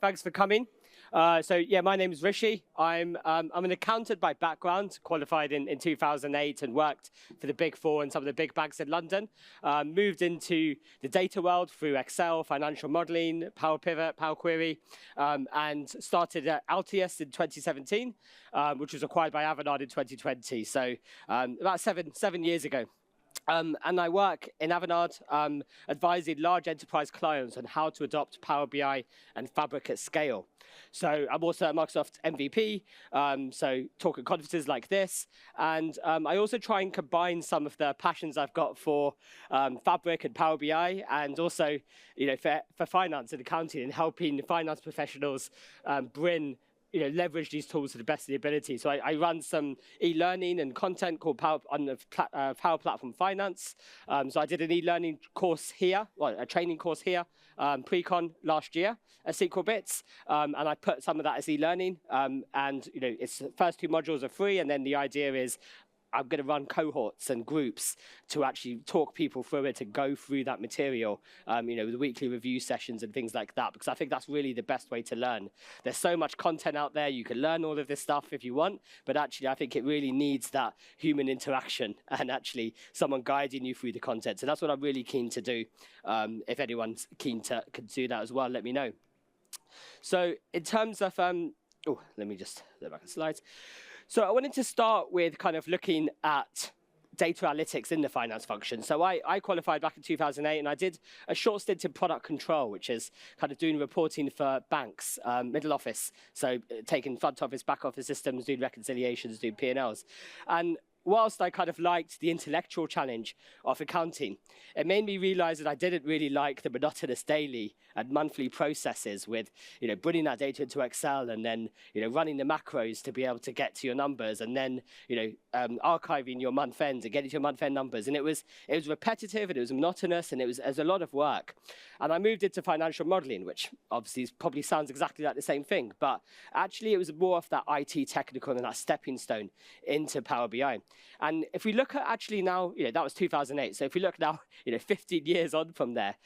Thanks for coming. My name is Rishi. I'm an accountant by background, qualified in 2008 and worked for the Big Four and some of the big banks in London. Moved into the data world through Excel, financial modeling, Power Pivot, Power Query, and started at Altius in 2017, which was acquired by Avanade in 2020. So about seven years ago. And I work in Avanade, advising large enterprise clients on how to adopt Power BI and Fabric at scale. So I'm also a Microsoft MVP, so talk at conferences like this. And I also try and combine some of the passions I've got for Fabric and Power BI, and also, for finance and accounting, and helping finance professionals leverage these tools to the best of the ability. So I run some e-learning and content called Power Platform Finance. So I did an e-learning course here, a training course here, pre-con last year at SQL Bits, and I put some of that as e-learning. It's the first two modules are free, and then the idea is I'm going to run cohorts and groups to actually talk people through it, to go through that material, with weekly review sessions and things like that, because I think that's really the best way to learn. There's so much content out there. You can learn all of this stuff if you want, but actually I think it really needs that human interaction and actually someone guiding you through the content. So that's what I'm really keen to do. If anyone's keen to do that as well, let me know. So in terms of, let me just go back to slides. So I wanted to start with kind of looking at data analytics in the finance function. So I qualified back in 2008, and I did a short stint in product control, which is kind of doing reporting for banks, middle office. So taking front office, back office systems, doing reconciliations, doing P&Ls. And whilst I kind of liked the intellectual challenge of accounting, it made me realize that I didn't really like the monotonous daily and monthly processes with, bringing that data into Excel and then, running the macros to be able to get to your numbers, and then, archiving your month ends and getting to your month end numbers. And it was repetitive, and it was monotonous, and it was a lot of work. And I moved into financial modeling, which obviously probably sounds exactly like the same thing, but actually it was more of that IT technical and that stepping stone into Power BI. And if we look at actually now, that was 2008. So if we look now, 15 years on from there,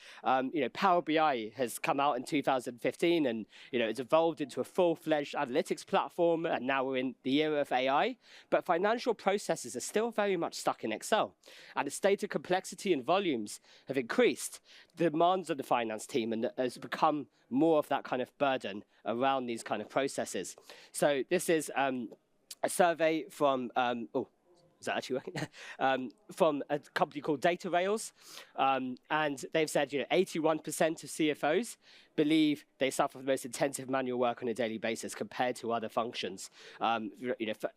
Power BI has come out in 2015, and, it's evolved into a full-fledged analytics platform. And now we're in the era of AI. But financial processes are still very much stuck in Excel. And as data complexity and volumes have increased, the demands of the finance team and has become more of that kind of burden around these kind of processes. So this is a survey from, is that actually working? From a company called Data Rails. And they've said, 81% of CFOs believe they suffer the most intensive manual work on a daily basis compared to other functions.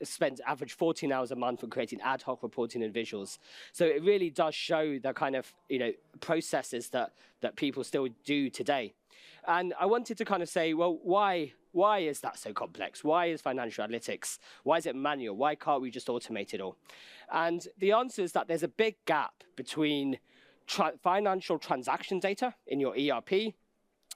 Spend average 14 hours a month on creating ad hoc reporting and visuals. So it really does show the kind of, processes that people still do today. And I wanted to kind of say, well, why is that so complex? Why is financial analytics? Why is it manual? Why can't we just automate it all? And the answer is that there's a big gap between financial transaction data in your ERP,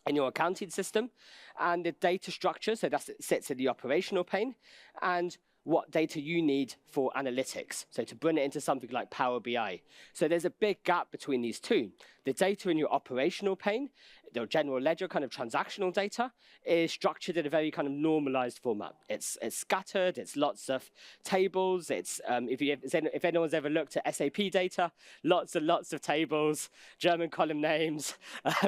in your accounting system, and the data structure, so that sits in the operational pane, and what data you need for analytics, so to bring it into something like Power BI. So there's a big gap between these two. The data in your operational pane, the general ledger kind of transactional data, is structured in a very kind of normalized format. It's scattered, it's lots of tables, it's, if anyone's ever looked at SAP data, lots and lots of tables, German column names,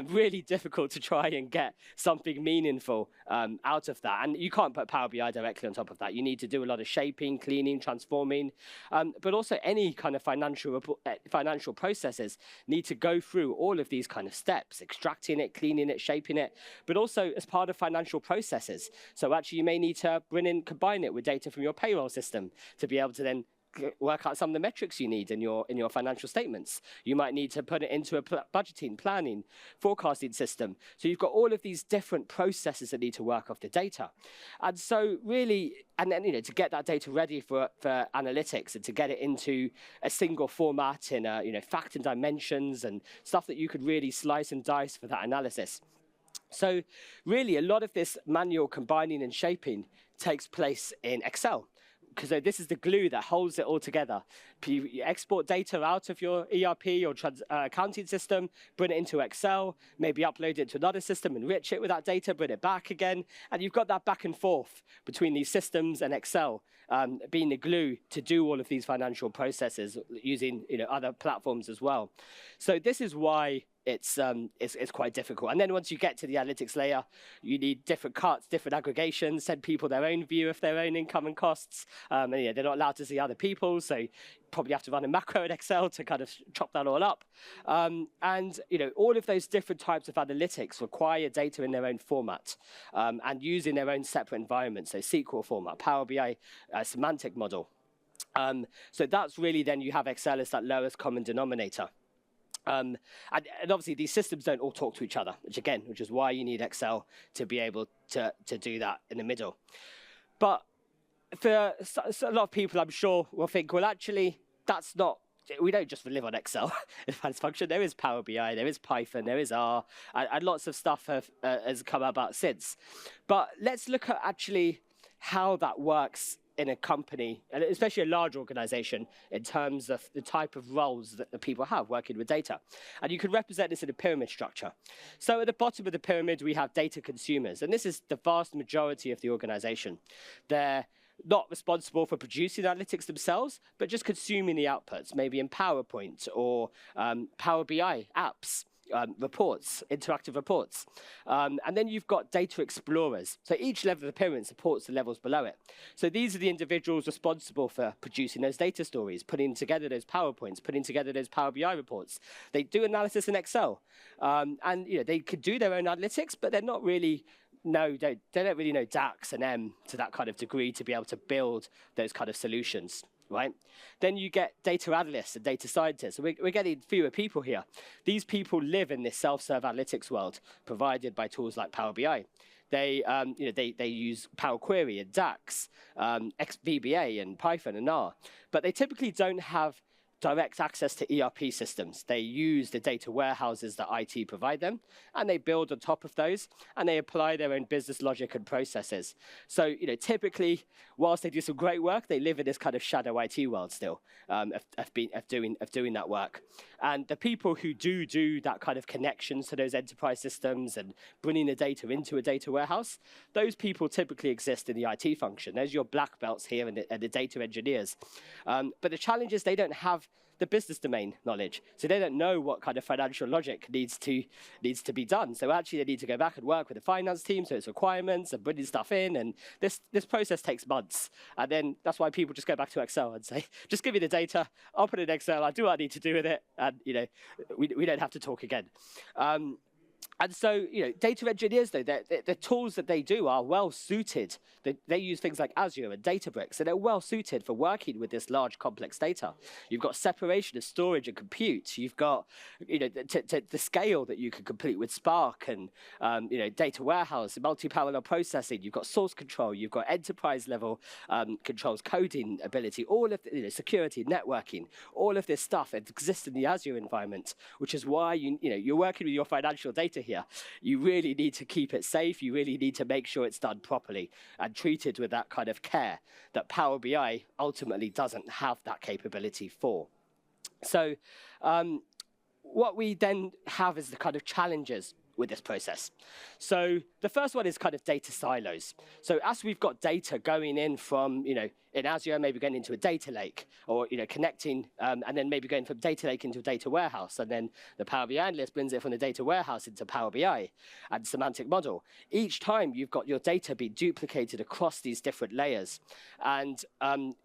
really difficult to try and get something meaningful out of that. And you can't put Power BI directly on top of that. You need to do a lot of shaping, cleaning, transforming, but also any kind of financial processes need to go through all of these kind of steps, extracting it, cleaning it, shaping it, but also as part of financial processes. So actually you may need to combine it with data from your payroll system to be able to then work out some of the metrics you need in your financial statements. You might need to put it into a budgeting, planning, forecasting system. So you've got all of these different processes that need to work off the data. And so really, and then, to get that data ready for analytics and to get it into a single format in, fact and dimensions and stuff that you could really slice and dice for that analysis. So really, a lot of this manual combining and shaping takes place in Excel, because this is the glue that holds it all together. You export data out of your ERP or accounting system, bring it into Excel, maybe upload it to another system, enrich it with that data, bring it back again. And you've got that back and forth between these systems and Excel being the glue to do all of these financial processes using other platforms as well. So this is why it's quite difficult. And then once you get to the analytics layer, you need different cuts, different aggregations, send people their own view of their own income and costs. And they're not allowed to see other people, so you probably have to run a macro in Excel to kind of chop that all up. And all of those different types of analytics require data in their own format and using their own separate environments, so SQL format, Power BI, semantic model. So that's really then you have Excel as that lowest common denominator. And obviously, these systems don't all talk to each other, which is why you need Excel to be able to do that in the middle. But for a lot of people, I'm sure, will think, well, actually, that's not, we don't just live on Excel in finance function. There is Power BI, there is Python, there is R, and lots of stuff has come about since. But let's look at actually how that works in a company, and especially a large organization, in terms of the type of roles that the people have working with data. And you can represent this in a pyramid structure. So at the bottom of the pyramid, we have data consumers, and this is the vast majority of the organization. They're not responsible for producing analytics themselves, but just consuming the outputs, maybe in PowerPoint or Power BI apps. Reports, interactive reports. And then you've got data explorers. So each level of the pyramid supports the levels below it. So these are the individuals responsible for producing those data stories, putting together those PowerPoints, putting together those Power BI reports. They do analysis in Excel. And they could do their own analytics, but they're not really they don't really know DAX and M to that kind of degree to be able to build those kind of solutions. Right? Then you get data analysts and data scientists. So we're getting fewer people here. These people live in this self-serve analytics world provided by tools like Power BI. They use Power Query and DAX, VBA and Python and R, but they typically don't have direct access to ERP systems. They use the data warehouses that IT provide them, and they build on top of those, and they apply their own business logic and processes. So, typically, whilst they do some great work, they live in this kind of shadow IT world still of doing that work. And the people who do that kind of connections to those enterprise systems and bringing the data into a data warehouse, those people typically exist in the IT function. There's your black belts here and the data engineers. But the challenge is they don't have the business domain knowledge. So they don't know what kind of financial logic needs to be done. So actually they need to go back and work with the finance team, so it's requirements and bringing stuff in, and this process takes months. And then that's why people just go back to Excel and say, just give me the data, I'll put it in Excel, I'll do what I need to do with it, and we don't have to talk again. And so, data engineers, though, the tools that they do are well suited. They use things like Azure and Databricks, and they're well suited for working with this large, complex data. You've got separation of storage and compute. You've got, the scale that you can complete with Spark and, data warehouse, multi-parallel processing. You've got source control. You've got enterprise level controls, coding ability, all of security, networking, all of this stuff exists in the Azure environment, which is why you're working with your financial data here. You really need to keep it safe. You really need to make sure it's done properly and treated with that kind of care that Power BI ultimately doesn't have that capability for. So what we then have is the kind of challenges with this process. So the first one is kind of data silos. So as we've got data going in from, in Azure, maybe going into a data lake, or connecting, and then maybe going from data lake into a data warehouse, and then the Power BI analyst brings it from the data warehouse into Power BI and semantic model. Each time you've got your data being duplicated across these different layers, and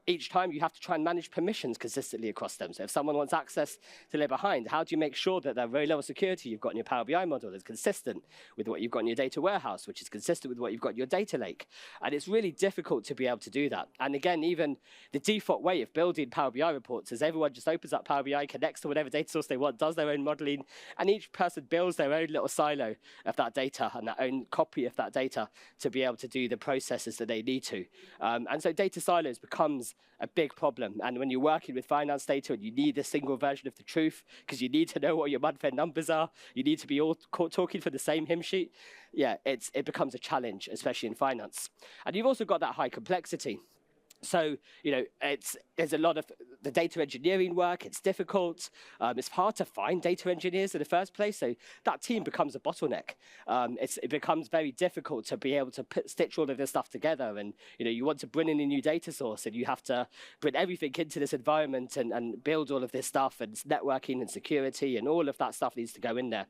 each time you have to try and manage permissions consistently across them. So if someone wants access to their behind, how do you make sure that the very level security you've got in your Power BI model is consistent with what you've got in your data warehouse, which is consistent with what you've got in your data lake? And it's really difficult to be able to do that. And again, even the default way of building Power BI reports is everyone just opens up Power BI, connects to whatever data source they want, does their own modeling, and each person builds their own little silo of that data and their own copy of that data to be able to do the processes that they need to. And so data silos becomes a big problem. And when you're working with finance data and you need a single version of the truth because you need to know what your month-end numbers are, you need to be all talking for the same hymn sheet, it becomes a challenge, especially in finance. And you've also got that high complexity. So, there's a lot of the data engineering work. It's difficult. It's hard to find data engineers in the first place. So that team becomes a bottleneck. It becomes very difficult to be able to stitch all of this stuff together. And, you want to bring in a new data source, and you have to bring everything into this environment and build all of this stuff, and networking and security and all of that stuff needs to go in there.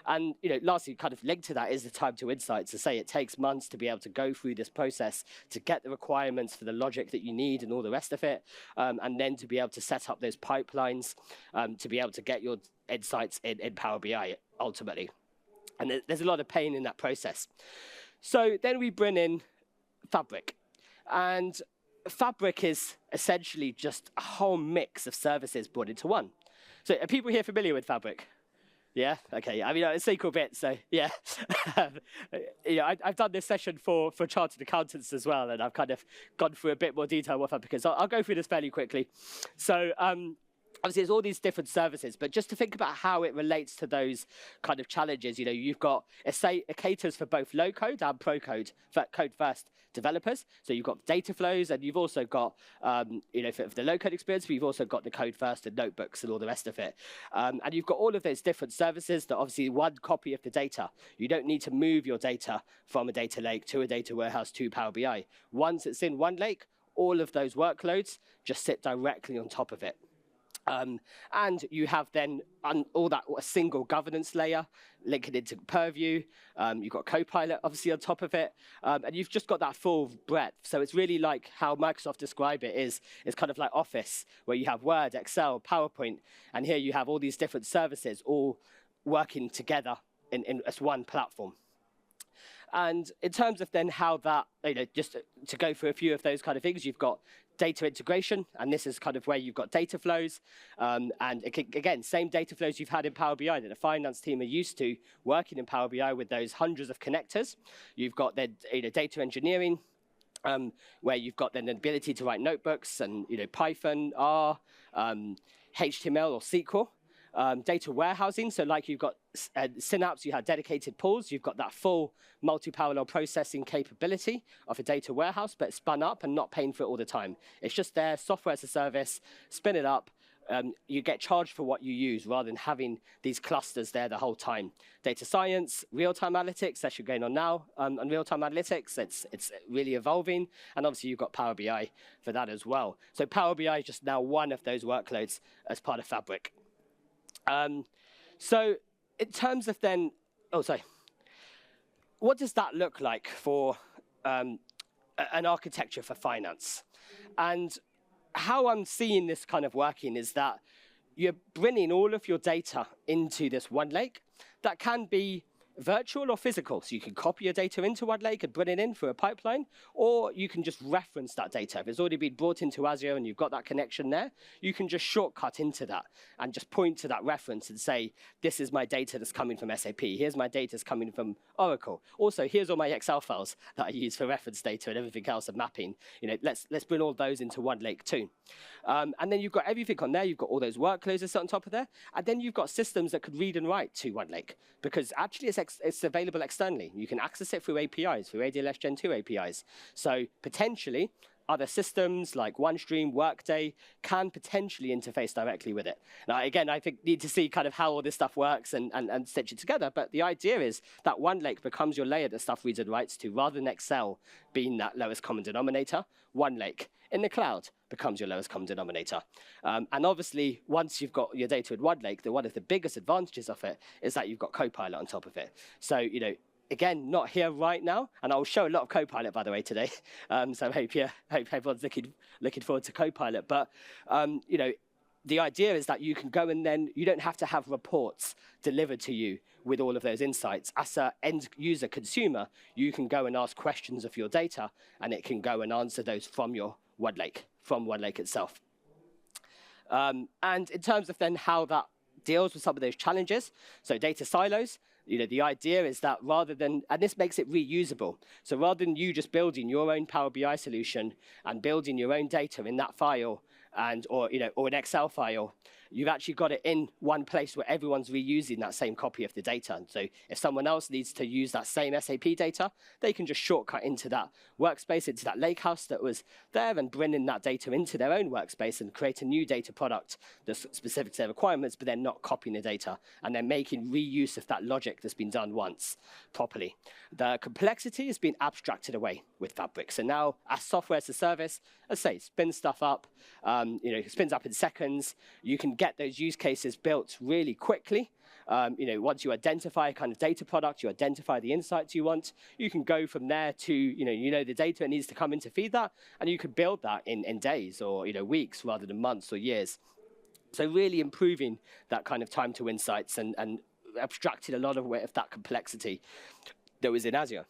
And, lastly, kind of linked to that is the time to insights. To say it takes months to be able to go through this process to get the requirements for the logic that you need and all the rest of it, and then to be able to set up those pipelines to be able to get your insights in Power BI ultimately. And there's a lot of pain in that process. So then we bring in Fabric. And Fabric is essentially just a whole mix of services brought into one. So are people here familiar with Fabric? Yeah. Okay. I mean, it's a cool bit. So yeah, I've done this session for chartered accountants as well, and I've kind of gone through a bit more detail with that because I'll go through this fairly quickly. So obviously, there's all these different services, but just to think about how it relates to those kind of challenges, you've got it caters for both low code and pro code, for code first developers. So you've got data flows, and you've also got, for the low code experience, but you've also got the code first and notebooks and all the rest of it. And you've got all of those different services that obviously one copy of the data. You don't need to move your data from a data lake to a data warehouse to Power BI. Once it's in one lake, all of those workloads just sit directly on top of it. And you have then all that a single governance layer linking into Purview. You've got Copilot obviously on top of it, and you've just got that full breadth. So it's really like how Microsoft describe it is kind of like Office, where you have Word, Excel, PowerPoint, and here you have all these different services all working together in as one platform. And in terms of then how that, just to go through a few of those kind of things, you've got data integration, and this is kind of where you've got data flows. And again, same data flows you've had in Power BI that the finance team are used to working in Power BI with those hundreds of connectors. You've got the data engineering, where you've got then the ability to write notebooks and Python, R, HTML or SQL. Data warehousing, so like you've got Synapse, you have dedicated pools, you've got that full multi-parallel processing capability of a data warehouse, but it's spun up and not paying for it all the time. It's just there, software as a service, spin it up, you get charged for what you use rather than having these clusters there the whole time. Data science, real-time analytics, that's what's going on now on real-time analytics. It's really evolving, and obviously you've got Power BI for that as well. So Power BI is just now one of those workloads as part of Fabric. So in terms of then, what does that look like for an architecture for finance? And how I'm seeing this kind of working is that you're bringing all of your data into this one lake that can be virtual or physical. So you can copy your data into one lake and bring it in for a pipeline, or you can just reference that data. If it's already been brought into Azure and you've got that connection there, you can just shortcut into that and just point to that reference and say, this is my data that's coming from SAP. Here's my data that's coming from Oracle. Also, here's all my Excel files that I use for reference data and everything else and mapping. Let's bring all those into one lake too. And then you've got everything on there. You've got all those workloads that sit on top of there. And then you've got systems that could read and write to one lake, because actually it's available externally. You can access it through APIs, through ADLS Gen 2 APIs. So potentially, other systems like OneStream, Workday can potentially interface directly with it. Now, again, I think need to see kind of how all this stuff works and stitch it together. But the idea is that one lake becomes your layer that stuff reads and writes to, rather than Excel being that lowest common denominator. One lake in the cloud becomes your lowest common denominator. And obviously, once you've got your data in one lake, one of the biggest advantages of it is that you've got Copilot on top of it. So, again, not here right now, and I'll show a lot of Copilot, by the way, today. So I hope everyone's looking forward to Copilot. But, the idea is that you can go and then you don't have to have reports delivered to you with all of those insights. As an end user consumer, you can go and ask questions of your data, and it can go and answer those from your one lake, from one lake itself. And in terms of then how that deals with some of those challenges, so data silos, the idea is that rather than, and this makes it reusable, so rather than you just building your own Power BI solution and building your own data in that file or an Excel file, you've actually got it in one place where everyone's reusing that same copy of the data. And so if someone else needs to use that same SAP data, they can just shortcut into that workspace, into that lakehouse that was there, and bring in that data into their own workspace and create a new data product that's specific to their requirements, but they're not copying the data, and they're making reuse of that logic that's been done once properly. The complexity has been abstracted away with Fabric. So now, as software as a service, as I say, spin stuff up, it spins up in seconds. You can get those use cases built really quickly. Once you identify a kind of data product, you identify the insights you want, you can go from there to, the data that needs to come in to feed that, and you could build that in days or, weeks rather than months or years. So really improving that kind of time to insights and abstracted a lot of that complexity that was in Azure.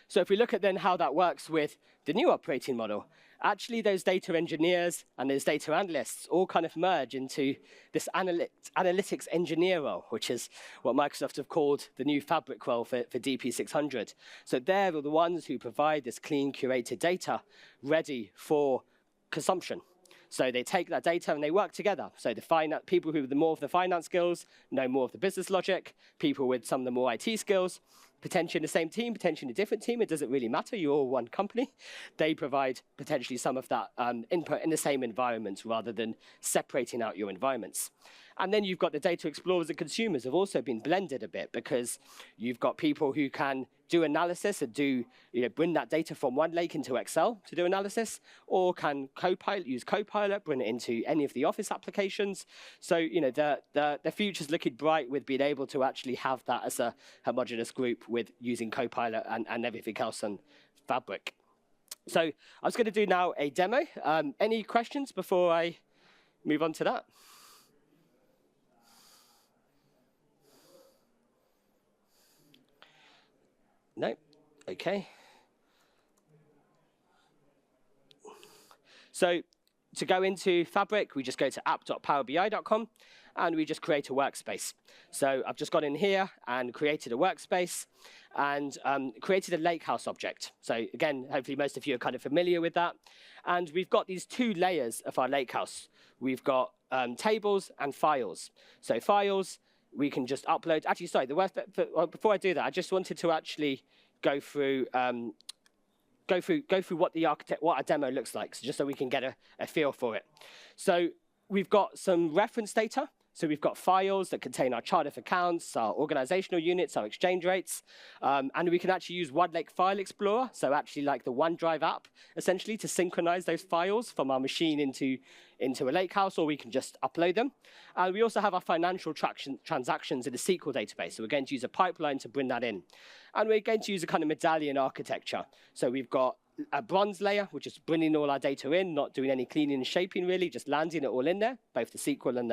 So if we look at then how that works with the new operating model, actually those data engineers and those data analysts all kind of merge into this analytics engineer role, which is what Microsoft have called the new Fabric role for DP600. So they're the ones who provide this clean, curated data ready for consumption. So they take that data and they work together. So the people who have more of the finance skills know more of the business logic. People with some of the more IT skills, potentially in the same team, potentially in a different team, it doesn't really matter, you're all one company. They provide potentially some of that input in the same environment rather than separating out your environments. And then you've got the data explorers and consumers have also been blended a bit, because you've got people who can do analysis and bring that data from one lake into Excel to do analysis, or can use Copilot, bring it into any of the Office applications. So the future's looking bright with being able to actually have that as a homogeneous group with using Copilot and everything else on Fabric. So I was going to do now a demo. Any questions before I move on to that? No? OK. So to go into Fabric, we just go to app.powerbi.com, and we just create a workspace. So I've just gone in here and created a workspace and created a lakehouse object. So again, hopefully most of you are kind of familiar with that. And we've got these two layers of our lakehouse. We've got tables and files. So files, we can just upload. Actually, sorry, before I do that, I just wanted to actually go through what our demo looks like, so just so we can get a feel for it. So we've got some reference data. So we've got files that contain our chart of accounts, our organizational units, our exchange rates, and we can actually use OneLake File Explorer, so actually like the OneDrive app, essentially, to synchronize those files from our machine into a lakehouse, or we can just upload them. We also have our financial transactions in a SQL database, so we're going to use a pipeline to bring that in. And we're going to use a kind of medallion architecture. So we've got a bronze layer, which is bringing all our data in, not doing any cleaning and shaping really, just landing it all in there, both the SQL and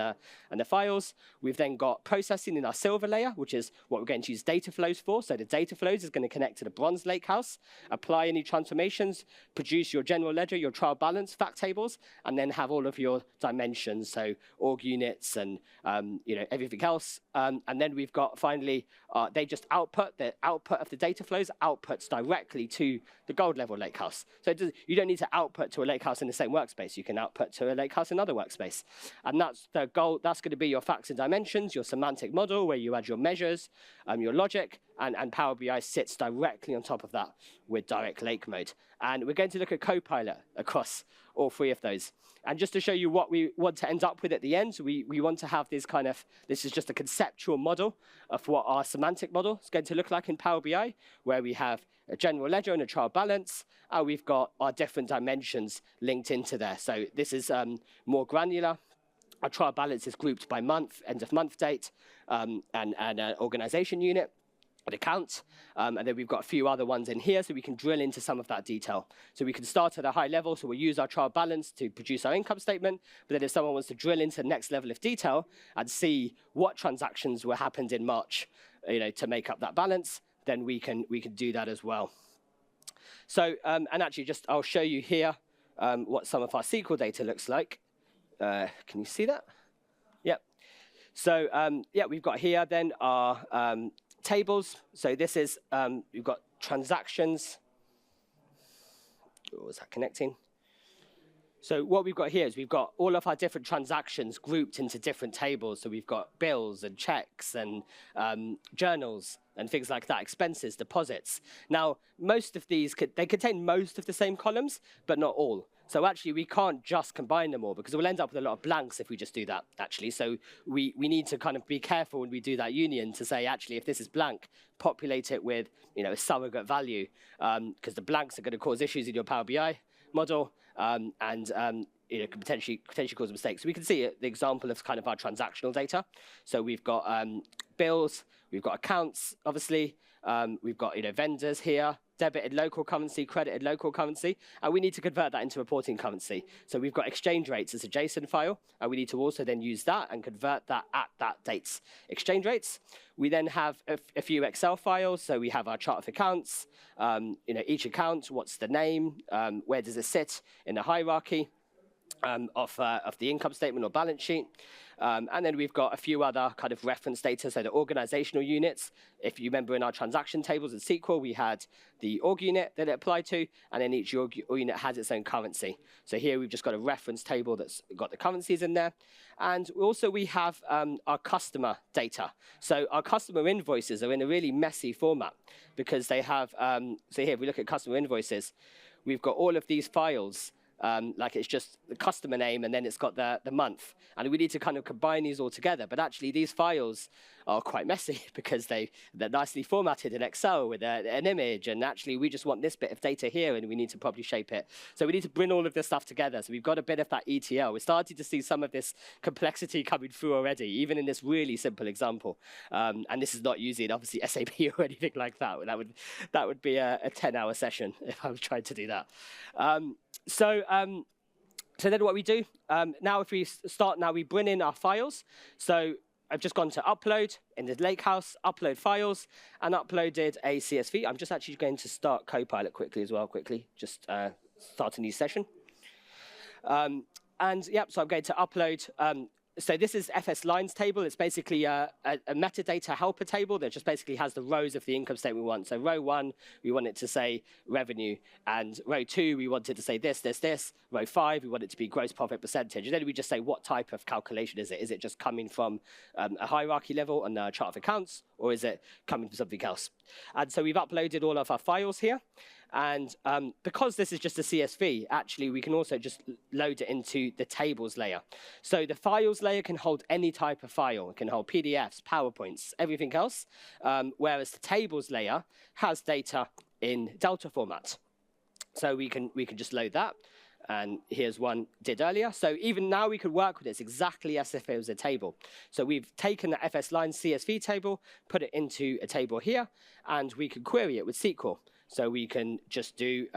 the files. We've then got processing in our silver layer, which is what we're going to use data flows for. So the data flows is going to connect to the bronze lakehouse, apply any transformations, produce your general ledger, your trial balance, fact tables, and then have all of your dimensions, so org units and everything else. And then we've got finally, they just output of the data flows outputs directly to the gold level lakehouse. So you don't need to output to a lakehouse in the same workspace. You can output to a lakehouse in another workspace. And that's the goal. That's going to be your facts and dimensions, your semantic model, where you add your measures, your logic, and Power BI sits directly on top of that with direct lake mode. And we're going to look at Copilot across all three of those. And just to show you what we want to end up with at the end, we want to have this this is just a conceptual model of what our semantic model is going to look like in Power BI, where we have a general ledger and a trial balance. We've got our different dimensions linked into there. So this is more granular. Our trial balance is grouped by month, end of month date, and an organization unit, an account. And then we've got a few other ones in here, so we can drill into some of that detail. So we can start at a high level, so we'll use our trial balance to produce our income statement. But then if someone wants to drill into the next level of detail and see what transactions were happened in March, to make up that balance, then we can do that as well. So, and actually, I'll show you here what some of our SQL data looks like. Can you see that? Yep. So, we've got here then our tables. So this is, we've got transactions. Oh, is that connecting? So what we've got here is we've got all of our different transactions grouped into different tables. So we've got bills and checks and journals and things like that, expenses, deposits. Now, most of these, they contain most of the same columns, but not all. So actually, we can't just combine them all because we'll end up with a lot of blanks if we just do that, actually. So we need to kind of be careful when we do that union to say, actually, if this is blank, populate it with a surrogate value because the blanks are going to cause issues in your Power BI model and can potentially cause mistakes. So we can see the example of kind of our transactional data. So we've got bills, we've got accounts, obviously, we've got vendors here, debited local currency, credited local currency, and we need to convert that into reporting currency. So we've got exchange rates as a JSON file, and we need to also then use that and convert that at that date's exchange rates. We then have a few Excel files, so we have our chart of accounts, each account, what's the name, where does it sit in the hierarchy of the income statement or balance sheet. And then we've got a few other kind of reference data, so the organizational units. If you remember in our transaction tables in SQL, we had the org unit that it applied to, and then each org unit has its own currency. So here we've just got a reference table that's got the currencies in there. And also we have our customer data. So our customer invoices are in a really messy format because they have, so here if we look at customer invoices, we've got all of these files like it's just the customer name and then it's got the month. And we need to kind of combine these all together. But actually, these files are quite messy because they're nicely formatted in Excel with an image. And actually, we just want this bit of data here, and we need to probably shape it. So we need to bring all of this stuff together. So we've got a bit of that ETL. We're starting to see some of this complexity coming through already, even in this really simple example. And this is not using, obviously, SAP or anything like that. That would be a 10-hour session if I was trying to do that. So then what we do, now if we start now, we bring in our files. So I've just gone to upload in the lakehouse, upload files, and uploaded a CSV. I'm just actually going to start Copilot quickly as well, just start a new session. And yep, so I'm going to upload. So this is FS lines table. It's basically a metadata helper table that just basically has the rows of the income statement we want. So row 1, we want it to say revenue. And row 2, we want it to say this, this, this. Row 5, we want it to be gross profit percentage. And then we just say what type of calculation is it? Is it just coming from a hierarchy level on the chart of accounts? Or is it coming from something else? And so we've uploaded all of our files here. And because this is just a CSV, actually, we can also just load it into the tables layer. So the files layer can hold any type of file. It can hold PDFs, PowerPoints, everything else, whereas the tables layer has data in Delta format. So we can just load that. And here's one did earlier. So even now we could work with this exactly as if it was a table. So we've taken the FS line CSV table, put it into a table here, and we can query it with SQL. So we can just do,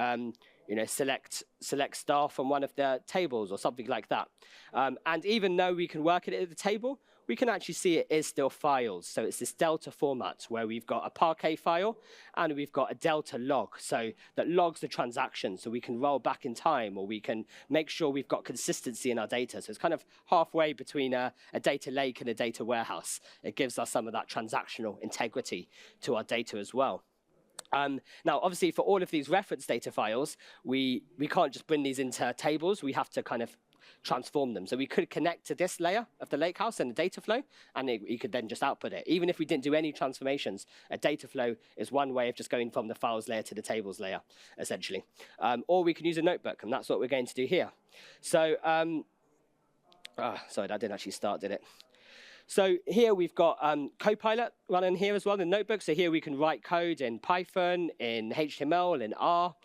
select star from one of the tables or something like that. And even though we can work it at the table, we can actually see it is still files. So it's this Delta format where we've got a Parquet file and we've got a Delta log. So that logs the transaction. So we can roll back in time, or we can make sure we've got consistency in our data. So it's kind of halfway between a data lake and a data warehouse. It gives us some of that transactional integrity to our data as well. Now, obviously, for all of these reference data files, we can't just bring these into tables. We have to kind of transform them. So we could connect to this layer of the lakehouse and the data flow, and we could then just output it. Even if we didn't do any transformations, a data flow is one way of just going from the files layer to the tables layer, essentially. Or we can use a notebook, and that's what we're going to do here. So, sorry, that didn't actually start, did it? So here we've got Copilot running here as well, the notebook. So here we can write code in Python, in HTML, in R.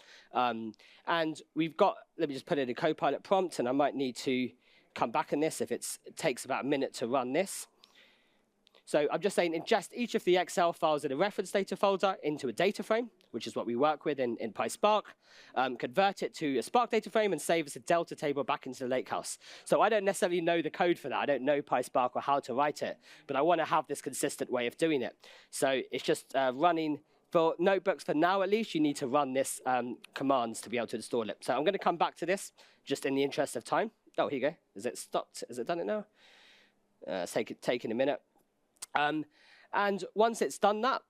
And we've got, let me just put in a Copilot prompt, and I might need to come back on this if it takes about a minute to run this. So I'm just saying ingest each of the Excel files in a reference data folder into a data frame, which is what we work with in PySpark, convert it to a Spark data frame, and save as a Delta table back into the lakehouse. So I don't necessarily know the code for that. I don't know PySpark or how to write it, but I want to have this consistent way of doing it. So it's just running. For notebooks, for now at least, you need to run this commands to be able to install it. So I'm going to come back to this just in the interest of time. Oh, here you go. Is it stopped? Has it done it now? It's taking a minute. And once it's done that,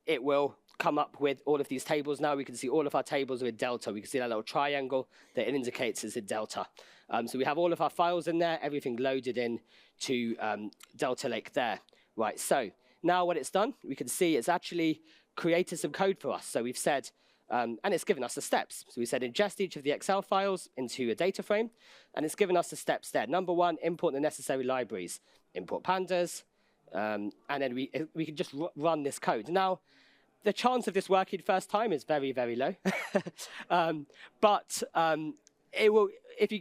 it will come up with all of these tables now. We can see all of our tables are in Delta. We can see that little triangle that it indicates is in Delta. So we have all of our files in there, everything loaded in to Delta Lake there. Right, so now what it's done, we can see it's actually created some code for us. So we've said, and it's given us the steps. So we said ingest each of the Excel files into a data frame, and it's given us the steps there. Number one, import the necessary libraries. Import pandas, and then we can just run this code. Now, the chance of this working first time is very, very low. But it will, if it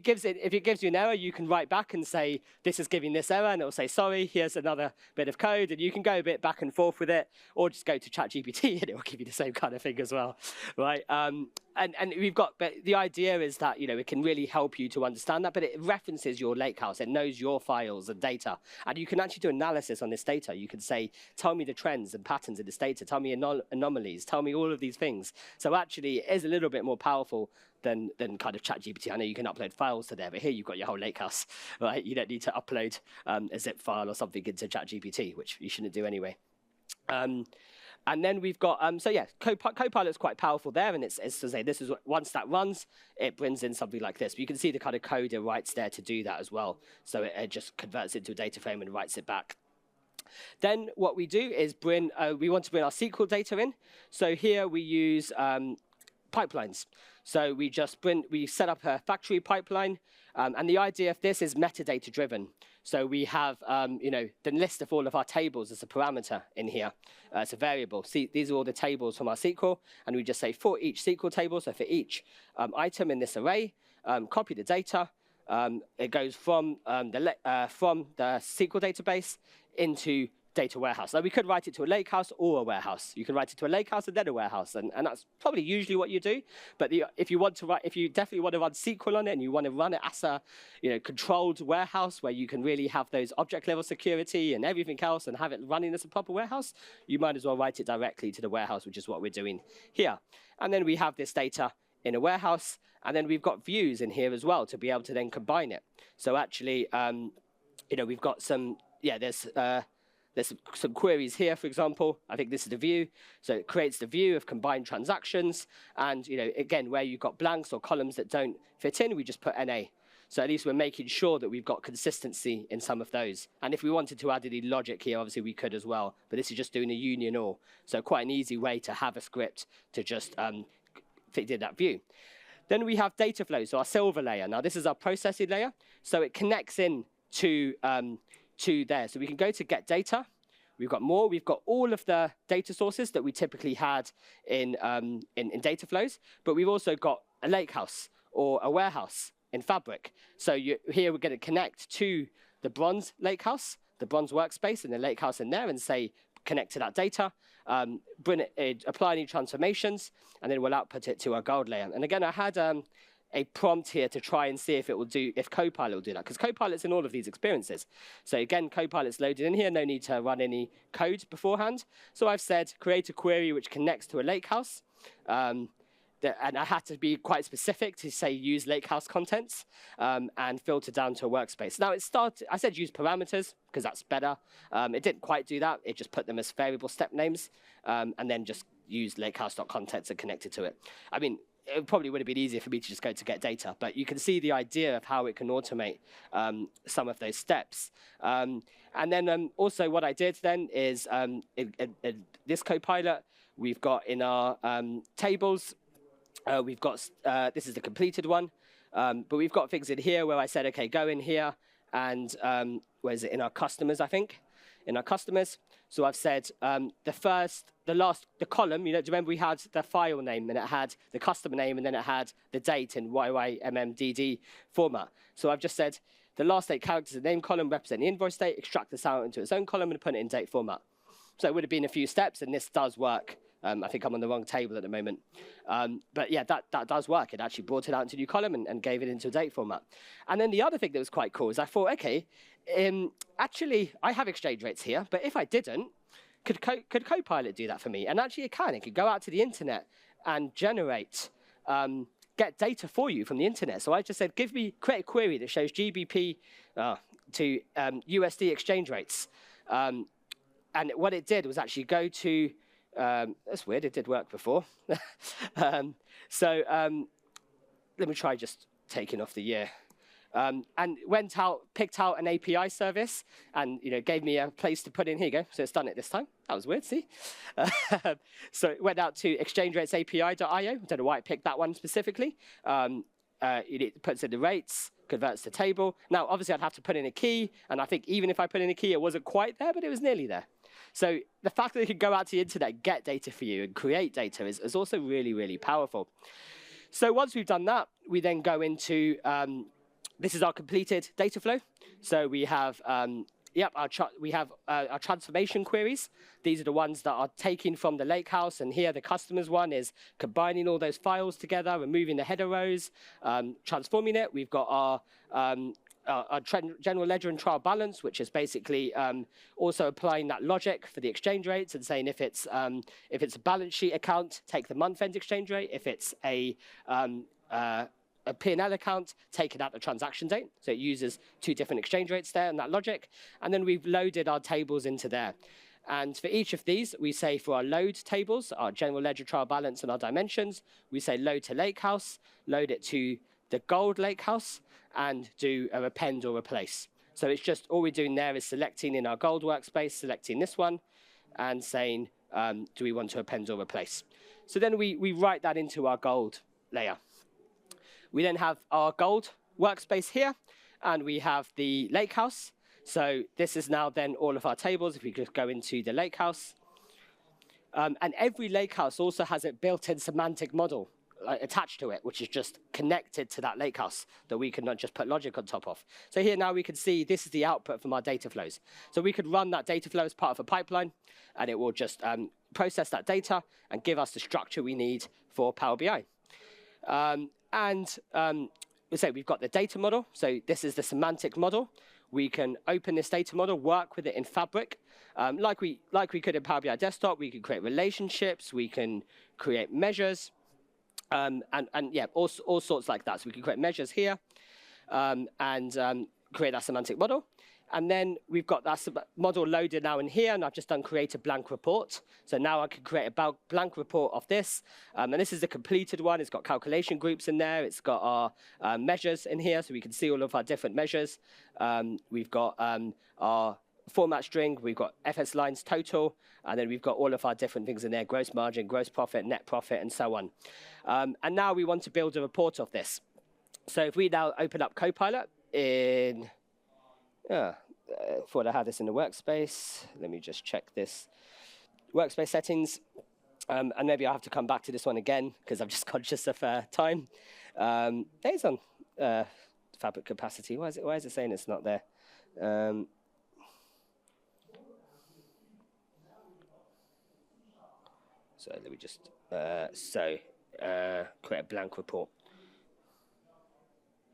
gives you an error, you can write back and say, this is giving this error, and it will say, sorry, here's another bit of code, and you can go a bit back and forth with it, or just go to ChatGPT, and it will give you the same kind of thing as well, right? And we've got, but the idea is that, it can really help you to understand that, but it references your lakehouse. It knows your files and data, and you can actually do analysis on this data. You can say, tell me the trends and patterns in this data, tell me anomalies, tell me all of these things. So actually, it is a little bit more powerful than kind of ChatGPT. I know you can upload files to there, but here you've got your whole lakehouse, right? You don't need to upload a zip file or something into ChatGPT, which you shouldn't do anyway. And then we've got, so yeah, Copilot's quite powerful there, and it's to say this is once that runs, it brings in something like this. But you can see the kind of code it writes there to do that as well. So it just converts it into a data frame and writes it back. Then what we do is we want to bring our SQL data in. So here we use pipelines. So we set up a factory pipeline, and the idea of this is metadata driven. So we have, the list of all of our tables as a parameter in here. It's a variable. See, these are all the tables from our SQL, and we just say for each SQL table, so for each item in this array, copy the data. It goes from the SQL database into data warehouse. Now, we could write it to a lakehouse or a warehouse. You can write it to a lakehouse and then a warehouse, and that's probably usually what you do. But if you definitely want to run SQL on it, and you want to run it as a controlled warehouse where you can really have those object level security and everything else and have it running as a proper warehouse, you might as well write it directly to the warehouse, which is what we're doing here. And then we have this data in a warehouse, and then we've got views in here as well to be able to then combine it. So actually, we've got there's some queries here, for example. I think this is the view. So it creates the view of combined transactions. And, again, where you've got blanks or columns that don't fit in, we just put NA. So at least we're making sure that we've got consistency in some of those. And if we wanted to add any logic here, obviously we could as well. But this is just doing a union or. So quite an easy way to have a script to just fit in that view. Then we have data flow, so our silver layer. Now, this is our processing layer. So it connects in to there. So we can go to get data. We've got more. We've got all of the data sources that we typically had in data flows, but we've also got a lakehouse or a warehouse in Fabric. So here we're going to connect to the bronze lakehouse, the bronze workspace, and the lakehouse in there, and say connect to that data, apply any transformations, and then we'll output it to our gold layer. And again, I had a prompt here to try and see if Copilot will do that, because Copilot's in all of these experiences. So again, Copilot's loaded in here, no need to run any code beforehand. So I've said, create a query which connects to a lakehouse. And I had to be quite specific to say use lakehouse contents and filter down to a workspace. Now I said use parameters because that's better. It didn't quite do that. It just put them as variable step names and then just use lakehouse.contents and connect it to it. I mean, it probably would have been easier for me to just go to get data, but you can see the idea of how it can automate some of those steps. And then also what I did then is in this Copilot, we've got in our tables, we've got, this is the completed one, but we've got things in here where I said, okay, go in here and, where is it, in our customers, I think, in our customers. So I've said the column, do you remember we had the file name and it had the customer name and then it had the date in YYMMDD format. So I've just said the last 8 characters of the name column represent the invoice date, extract this out into its own column and put it in date format. So it would have been a few steps, and this does work. I think I'm on the wrong table at the moment. But yeah, that does work. It actually brought it out into a new column and gave it into a date format. And then the other thing that was quite cool is I thought, okay, actually, I have exchange rates here, but if I didn't, could Copilot do that for me? And actually, it can. It could go out to the internet and generate, get data for you from the internet. So I just said, create a query that shows GBP to USD exchange rates. And what it did was actually go to That's weird. It did work before. Let me try just taking off the year. And went out, picked out an API service, and gave me a place to put in. Here you go. So it's done it this time. That was weird. See. So it went out to exchangeratesAPI.io. I don't know why it picked that one specifically. It puts in the rates, converts the table. Now, obviously, I'd have to put in a key, and I think even if I put in a key, it wasn't quite there, but it was nearly there. So the fact that it could go out to the internet, get data for you, and create data is also really, really powerful. So once we've done that, we then go into this is our completed data flow. So we have our transformation queries. These are the ones that are taken from the lakehouse, and here the customer's one is combining all those files together, removing the header rows, transforming it. We've got our general ledger and trial balance, which is basically also applying that logic for the exchange rates and saying if it's a balance sheet account, take the month-end exchange rate. If it's a P&L account, take it at the transaction date. So it uses two different exchange rates there and that logic. And then we've loaded our tables into there. And for each of these, we say for our load tables, our general ledger trial balance and our dimensions, we say load to lakehouse, load it to the gold lakehouse, and do a append or replace. So it's just all we're doing there is selecting in our gold workspace, selecting this one, and saying, do we want to append or replace? So then we write that into our gold layer. We then have our gold workspace here, and we have the lakehouse. So this is now then all of our tables. If we just go into the lakehouse. And every lakehouse also has a built-in semantic model attached to it, which is just connected to that lakehouse that we can not just put logic on top of. So here now we can see this is the output from our data flows. So we could run that data flow as part of a pipeline, and it will just process that data and give us the structure we need for Power BI. So we've got the data model. So this is the semantic model. We can open this data model, work with it in Fabric. Like we could in Power BI Desktop, we can create relationships, we can create measures, all sorts like that. So we can create measures here and create that semantic model. And then we've got that model loaded now in here, and I've just done create a blank report. So now I can create a blank report of this. And this is the completed one. It's got calculation groups in there. It's got our measures in here, so we can see all of our different measures. We've got our format string. We've got FS lines total. And then we've got all of our different things in there, gross margin, gross profit, net profit, and so on. And now we want to build a report of this. So if we now open up Copilot in... thought I had this in the workspace. Let me just check this. Workspace settings. And maybe I'll have to come back to this one again because I'm just conscious of time. It's on fabric capacity. Why is it saying it's not there? So let me just, create a blank report.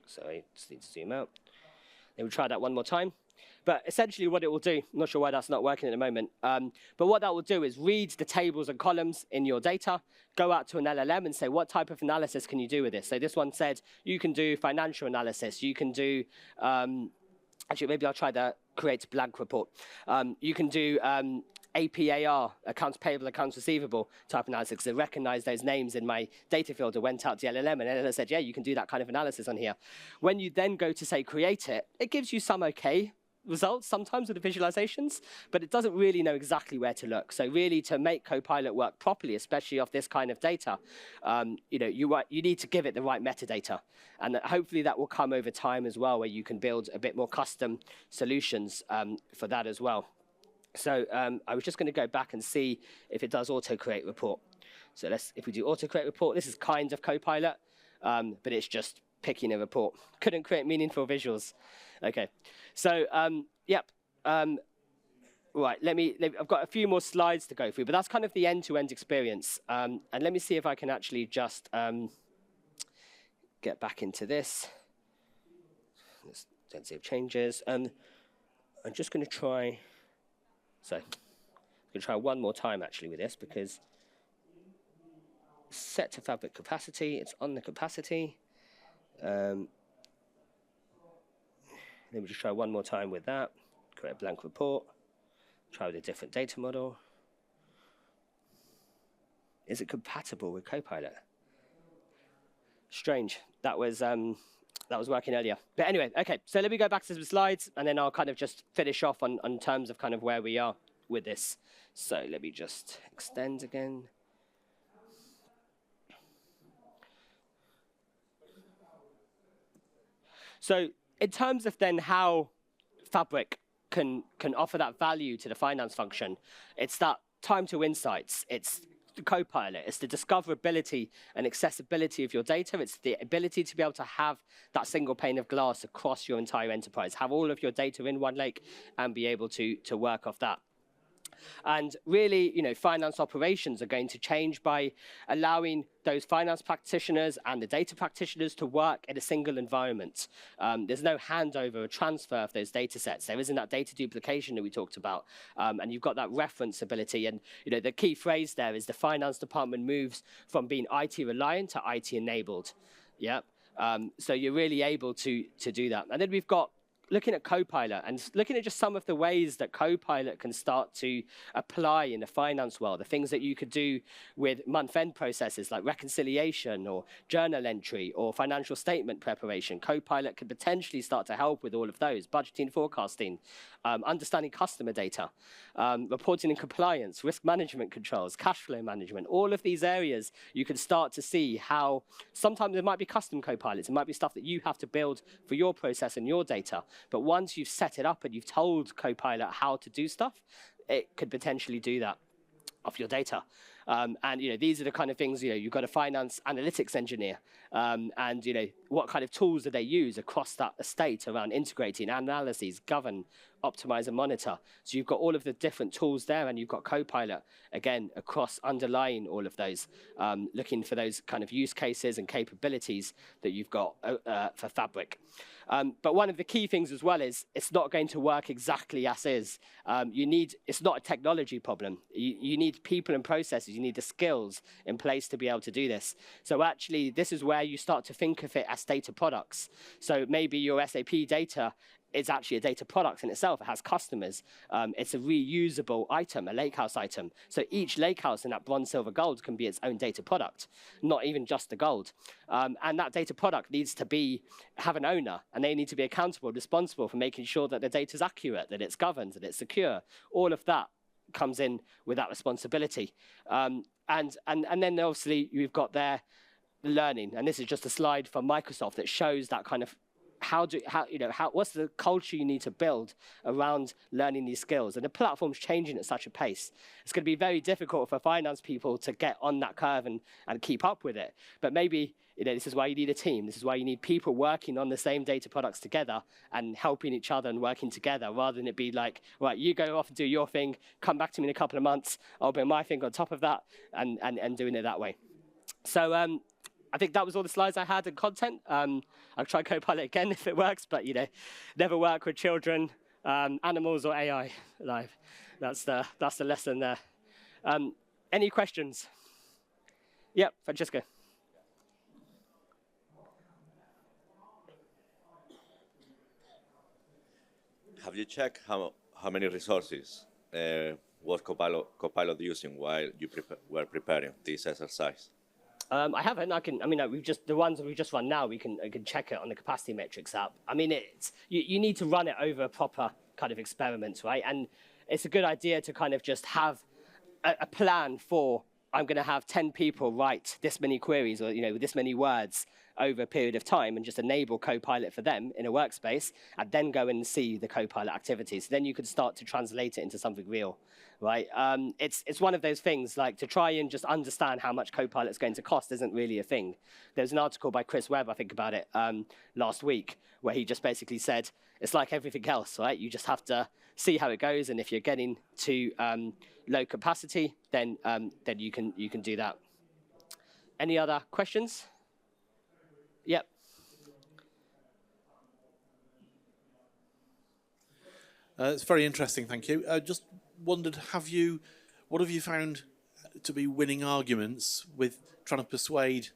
So I just need to zoom out. Then we'll try that one more time. But essentially what it will do, I'm not sure why that's not working at the moment, but what that will do is read the tables and columns in your data, go out to an LLM and say, what type of analysis can you do with this? So this one said, you can do financial analysis, you can do, actually maybe I'll try the create blank report. You can do APAR, accounts payable, accounts receivable type analysis, because it recognized those names in my data field and went out to the LLM, and LLM said, yeah, you can do that kind of analysis on here. When you then go to, say, create it, it gives you some okay results sometimes with the visualizations, but it doesn't really know exactly where to look. So really, to make Copilot work properly, especially off this kind of data, you need to give it the right metadata. And hopefully that will come over time as well, where you can build a bit more custom solutions for that as well. So I was just going to go back and see if it does auto-create report. So if we do auto-create report, this is kind of Copilot, but it's just picking a report. Couldn't create meaningful visuals. Okay, so right, I've got a few more slides to go through, but that's kind of the end-to-end experience. And let me see if I can actually just get back into this. Don't save changes. I'm just going to try... So I'm going to try one more time, actually, with this, because set to fabric capacity, it's on the capacity. Let me just try one more time with that. Create a blank report. Try with a different data model. Is it compatible with Copilot? Strange. That was working earlier. But anyway, okay. So let me go back to some slides, and then I'll kind of just finish off on terms of kind of where we are with this. So let me just extend again. So in terms of then how Fabric can offer that value to the finance function, it's that time to insights. It's the Copilot. It's the discoverability and accessibility of your data. It's the ability to be able to have that single pane of glass across your entire enterprise, have all of your data in one lake and be able to work off that. And really, finance operations are going to change by allowing those finance practitioners and the data practitioners to work in a single environment. There's no handover or transfer of those data sets. There isn't that data duplication that we talked about. And you've got that reference ability. And the key phrase there is the finance department moves from being IT reliant to IT enabled. Yeah. So you're really able to do that. And then we've got looking at Copilot and looking at just some of the ways that Copilot can start to apply in the finance world, the things that you could do with month-end processes like reconciliation or journal entry or financial statement preparation. Copilot could potentially start to help with all of those, budgeting, forecasting, understanding customer data, reporting and compliance, risk management controls, cash flow management. All of these areas, you can start to see how sometimes there might be custom Copilots. It might be stuff that you have to build for your process and your data. But once you've set it up and you've told Copilot how to do stuff, it could potentially do that off your data. And these are the kind of things, you've got a finance analytics engineer, and what kind of tools do they use across that estate around integrating analyses, govern, optimize, and monitor. So you've got all of the different tools there, and you've got Copilot, again, across underlying all of those, looking for those kind of use cases and capabilities that you've got for Fabric. But one of the key things as well is it's not going to work exactly as is. It's not a technology problem. You need people and processes. You need the skills in place to be able to do this. So actually, this is where you start to think of it as data products. So maybe your SAP data is actually a data product in itself. It has customers. It's a reusable item, a lakehouse item. So each lakehouse in that bronze, silver, gold can be its own data product, not even just the gold. And that data product needs to have an owner, and they need to be accountable, responsible for making sure that the data is accurate, that it's governed, that it's secure. All of that comes in with that responsibility. And then obviously you've got there the learning, and this is just a slide from Microsoft that shows that kind of what's the culture you need to build around learning these skills. And the platform's changing at such a pace. It's going to be very difficult for finance people to get on that curve and keep up with it. But maybe this is why you need a team. This is why you need people working on the same data products together and helping each other and working together, rather than it be like, right, you go off and do your thing, come back to me in a couple of months, I'll bring my thing on top of that, and doing it that way. So I think that was all the slides I had and content. I'll try Copilot again if it works, but never work with children, animals, or AI live. That's the lesson there. Any questions? Yep, Francesco. Have you checked how many resources was Copilot using while you were preparing this exercise? I haven't. The ones that we've just run now, I can check it on the capacity metrics app. I mean, you need to run it over a proper kind of experiment, right? And it's a good idea to kind of just have a plan for, I'm going to have 10 people write this many queries or, this many words over a period of time, and just enable Copilot for them in a workspace, and then go and see the Copilot activities. Then you can start to translate it into something real, right? It's one of those things, like, to try and just understand how much Copilot's going to cost isn't really a thing. There's an article by Chris Webb, I think, about it last week, where he just basically said, it's like everything else, right? You just have to see how it goes, and if you're getting to low capacity, then you can do that. Any other questions? Yep. It's very interesting, thank you. I just wondered, what have you found to be winning arguments with trying to persuade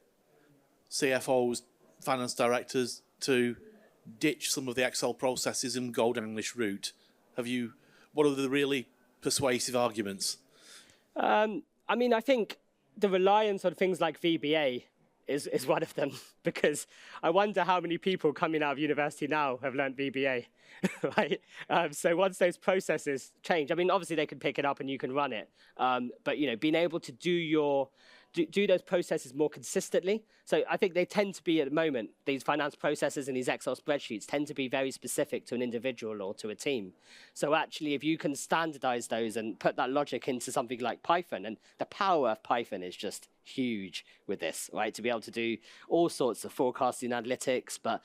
CFOs, finance directors to ditch some of the Excel processes and go down this route? What are the really persuasive arguments? I think the reliance on things like VBA is one of them, because I wonder how many people coming out of university now have learned VBA, right? So once those processes change, I mean, obviously they can pick it up and you can run it, but being able to do those processes more consistently. So I think they tend to be, at the moment, these finance processes and these Excel spreadsheets tend to be very specific to an individual or to a team. So actually, if you can standardize those and put that logic into something like Python, and the power of Python is just huge with this, right? To be able to do all sorts of forecasting analytics, but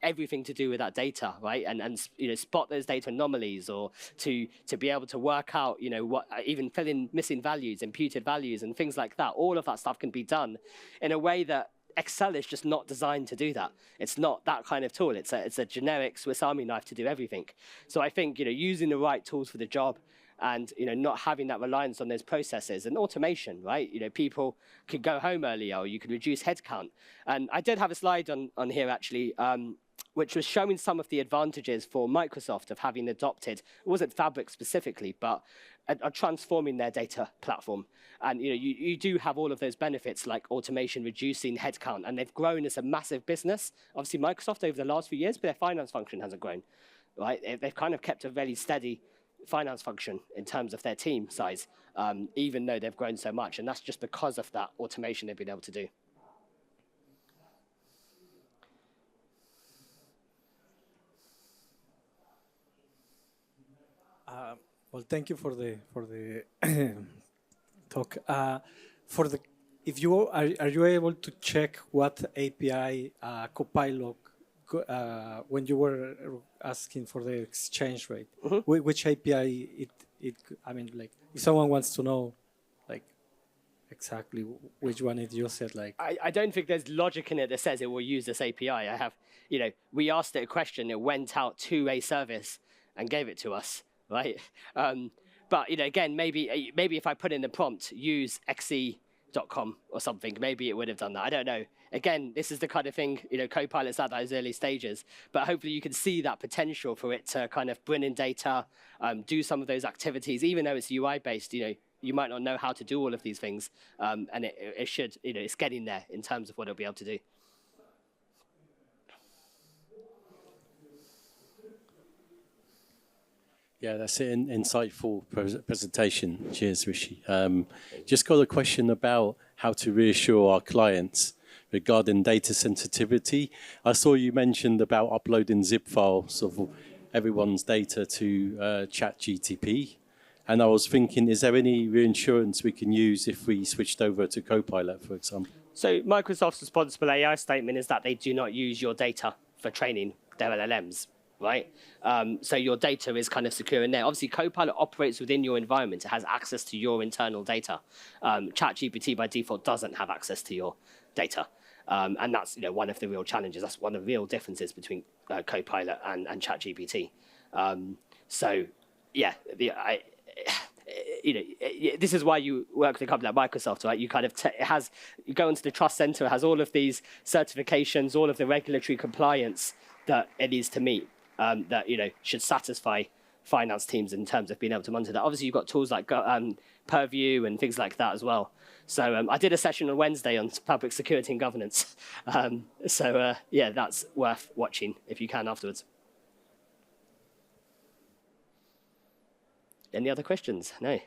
everything to do with that data, right? And spot those data anomalies, or to be able to work out, what, even fill in missing values, imputed values, and things like that. All of that stuff can be done in a way that Excel is just not designed to do that. It's not that kind of tool. It's a generic Swiss Army knife to do everything. So I think using the right tools for the job, and not having that reliance on those processes and automation, right? People could go home earlier, or you could reduce headcount. And I did have a slide on here actually, which was showing some of the advantages for Microsoft of having adopted, it wasn't Fabric specifically, but transforming their data platform. And you do have all of those benefits, like automation, reducing headcount, and they've grown as a massive business. Obviously Microsoft over the last few years, but their finance function hasn't grown, right? They've kind of kept a very steady finance function in terms of their team size, even though they've grown so much. And that's just because of that automation they've been able to do. Well, thank you for the talk. If you are you able to check what API Copilot when you were asking for the exchange rate, which API I mean, like, if someone wants to know, like, exactly which one it used, like. I don't think there's logic in it that says it will use this API. I have, we asked it a question, it went out to a service and gave it to us, right? But, again, maybe if I put in the prompt, use xe.com or something, maybe it would have done that. I don't know. Again, this is the kind of thing, Copilot's at those early stages, but hopefully you can see that potential for it to kind of bring in data, do some of those activities, even though it's UI-based, you might not know how to do all of these things, and it should, it's getting there in terms of what it'll be able to do. Yeah, that's an insightful presentation. Cheers, Rishi. Just got a question about how to reassure our clients regarding data sensitivity. I saw you mentioned about uploading zip files of everyone's data to ChatGPT. And I was thinking, is there any reinsurance we can use if we switched over to Copilot, for example? So Microsoft's responsible AI statement is that they do not use your data for training their LLMs, right? So your data is kind of secure in there. Obviously, Copilot operates within your environment. It has access to your internal data. ChatGPT by default doesn't have access to your data. And that's one of the real challenges. That's one of the real differences between Copilot and ChatGPT. So yeah, this is why you work with a company like Microsoft, right? You kind of you go into the trust center, it has all of these certifications, all of the regulatory compliance that it needs to meet, that should satisfy finance teams in terms of being able to monitor that. Obviously, you've got tools like Purview and things like that as well. So I did a session on Wednesday on public security and governance. Yeah, that's worth watching if you can afterwards. Any other questions? No.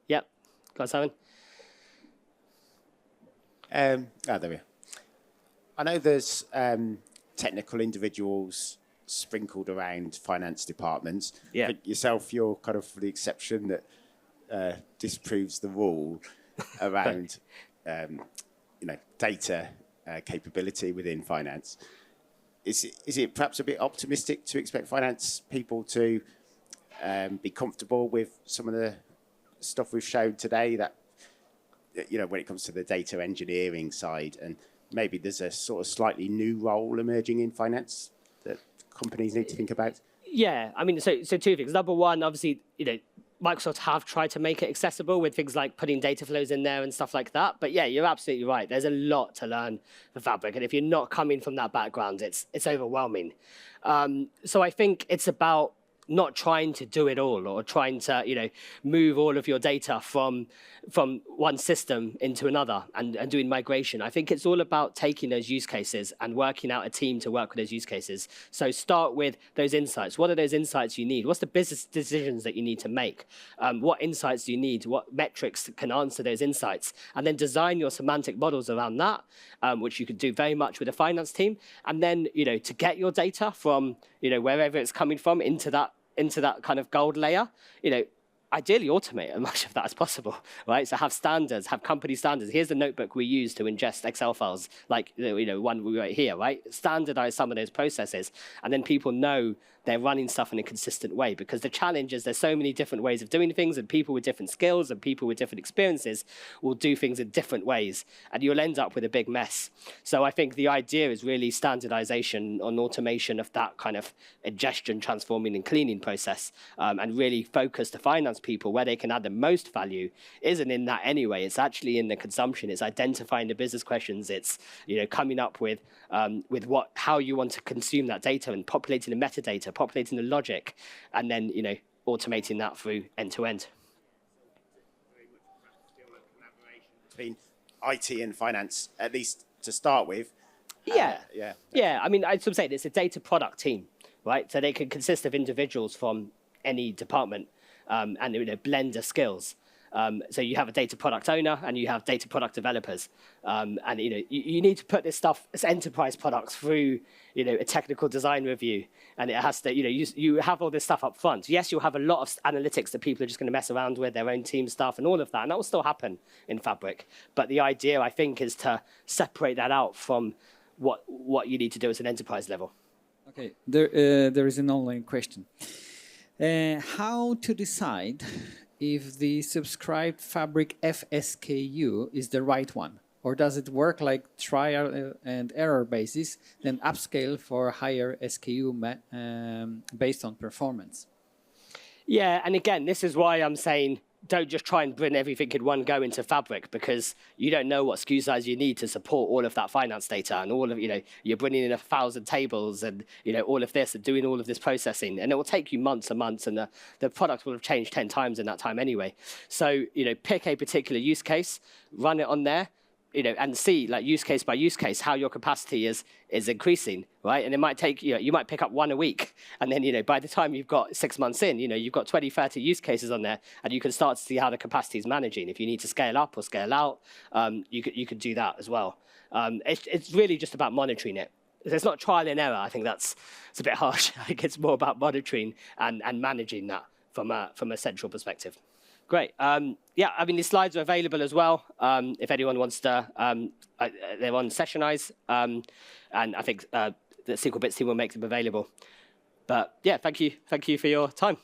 Yep. Go on, Simon. There we are. I know there's technical individuals sprinkled around finance departments. Yeah. But yourself, you're kind of the exception that disproves the rule around data capability within finance. Is it perhaps a bit optimistic to expect finance people to be comfortable with some of the stuff we've showed today, that when it comes to the data engineering side, and maybe there's a sort of slightly new role emerging in finance that companies need to think about? Yeah, I mean, so two things. Number one, obviously, Microsoft have tried to make it accessible with things like putting data flows in there and stuff like that. But yeah, you're absolutely right. There's a lot to learn for Fabric. And if you're not coming from that background, it's overwhelming. So I think it's about not trying to do it all or trying to, move all of your data from one system into another and doing migration. I think it's all about taking those use cases and working out a team to work with those use cases. So start with those insights. What are those insights you need? What's the business decisions that you need to make? What insights do you need? What metrics can answer those insights? And then design your semantic models around that, which you could do very much with a finance team. And then, to get your data from, wherever it's coming from into that kind of gold layer, ideally automate as much of that as possible, right? So have standards, have company standards. Here's the notebook we use to ingest Excel files, like, one we wrote here, right? Standardize some of those processes. And then people know they're running stuff in a consistent way, because the challenge is there's so many different ways of doing things, and people with different skills and people with different experiences will do things in different ways, and you'll end up with a big mess. So I think the idea is really standardization on automation of that kind of ingestion, transforming and cleaning process, and really focus the finance people where they can add the most value isn't in that anyway. It's actually in the consumption. It's identifying the business questions. It's, coming up with how you want to consume that data and populating the metadata, populating the logic, and then, automating that through end to end. Between IT and finance, at least to start with. Yeah. I mean, I'd say it's a data product team, right? So they can consist of individuals from any department, and blend the skills. So you have a data product owner and you have data product developers. And you need to put this stuff as enterprise products through a technical design review. And it has to, you have all this stuff up front. Yes, you'll have a lot of analytics that people are just going to mess around with, their own team stuff and all of that. And that will still happen in Fabric. But the idea, I think, is to separate that out from what you need to do at an enterprise level. Okay, there is an online question. How to decide if the subscribed Fabric FSKU is the right one? Or does it work like trial and error basis, then upscale for higher SKU based on performance? Yeah, and again, this is why I'm saying don't just try and bring everything in one go into Fabric, because you don't know what SKU size you need to support all of that finance data and all of, you're bringing in 1,000 tables and, all of this and doing all of this processing. And it will take you months and months, and the product will have changed 10 times in that time anyway. So, pick a particular use case, run it on there, and see, like, use case by use case, how your capacity is increasing, right? And it might take, you might pick up one a week. And then, by the time you've got 6 months in, you've got 20, 30 use cases on there, and you can start to see how the capacity is managing. If you need to scale up or scale out, you could do that as well. It's really just about monitoring it. It's not trial and error. I think it's a bit harsh. I think it's more about monitoring and managing that from a central perspective. Great. Yeah, I mean, the slides are available as well. If anyone wants to, they're on Sessionize, and I think the SQL Bits team will make them available. But yeah, thank you for your time.